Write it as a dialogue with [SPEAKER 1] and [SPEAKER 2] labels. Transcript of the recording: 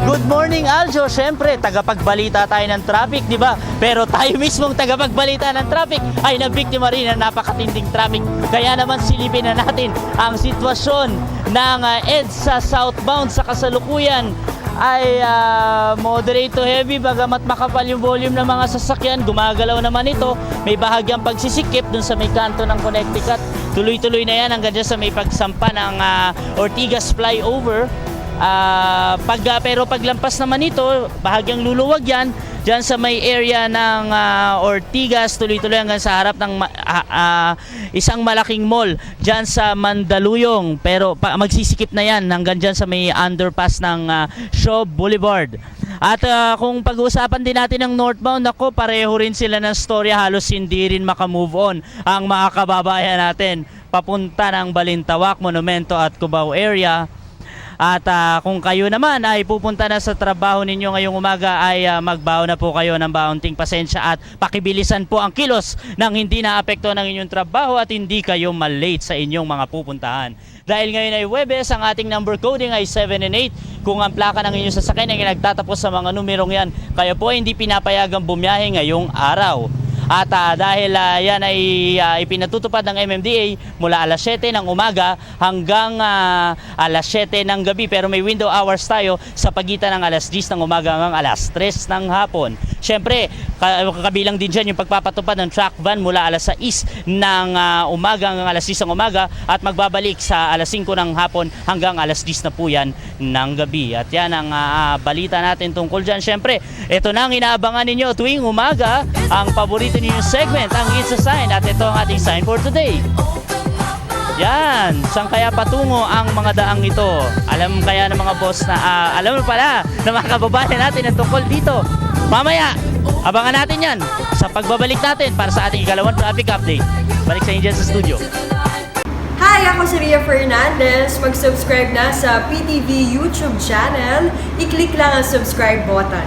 [SPEAKER 1] Good morning, Aljo. Siyempre, tagapagbalita tayo ng traffic, di ba? Pero tayo mismong tagapagbalita ng traffic ay nabiktima rin ng napakatinding traffic. Kaya naman silipin na natin ang sitwasyon ng EDSA southbound sa kasalukuyan ay moderate to heavy, bagamat makapal yung volume ng mga sasakyan. Gumagalaw naman ito, may bahagyang pagsisikip dun sa may kanto ng Connecticut. Tuloy-tuloy na yan hanggang dyan sa may pagsampa ng Ortigas flyover. Pero paglampas naman ito, bahagyang luluwag yan dyan sa may area ng Ortigas, tuloy-tuloy hanggang sa harap ng isang malaking mall dyan sa Mandaluyong. Pero magsisikip na yan hanggang dyan sa may underpass ng Shaw Boulevard. At kung pag-uusapan din natin ng northbound, ako pareho rin sila ng storya, halos hindi rin makamove on ang mga kababayan natin papunta ng Balintawak, Monumento at Cubao area. At kung kayo naman ay pupunta na sa trabaho ninyo ngayong umaga ay magbaon na po kayo ng baunting pasensya at pakibilisan po ang kilos nang hindi naapekto ng inyong trabaho at hindi kayo malate sa inyong mga pupuntahan. Dahil ngayon ay Huwebes, ang ating number coding ay 7 and 8. Kung ang plaka ng inyong sasakyan ay nagtatapos sa mga numerong yan, kayo po ay hindi pinapayagang bumiyahe ngayong araw. At dahil yan ay ipinatutupad ng MMDA mula alas 7 ng umaga hanggang alas 7 ng gabi, pero may window hours tayo sa pagitan ng alas 10 ng umaga hanggang alas 3 ng hapon. Siyempre, kabilang din dyan yung pagpapatupad ng truck van mula alas 6 ng umaga hanggang alas 10 ng umaga at magbabalik sa alas 5 ng hapon hanggang alas 10 na po yan ng gabi. At yan ang balita natin tungkol dyan. Siyempre, ito na ang inaabangan ninyo tuwing umaga, ang paborito ninyong segment, ang It's a Sign. At ito ang ating sign for today. Yan, saan kaya patungo ang mga daang ito? Alam kaya ng mga boss na, alam mo pala na mga kababayan natin ang tungkol dito. Mamaya, abangan natin yan sa pagbabalik natin para sa ating ikalawang traffic update. Balik sa inyo dyan sa studio.
[SPEAKER 2] Hi, ako si Ria Fernandez. Mag-subscribe na sa PTV YouTube channel. I-click lang ang subscribe button.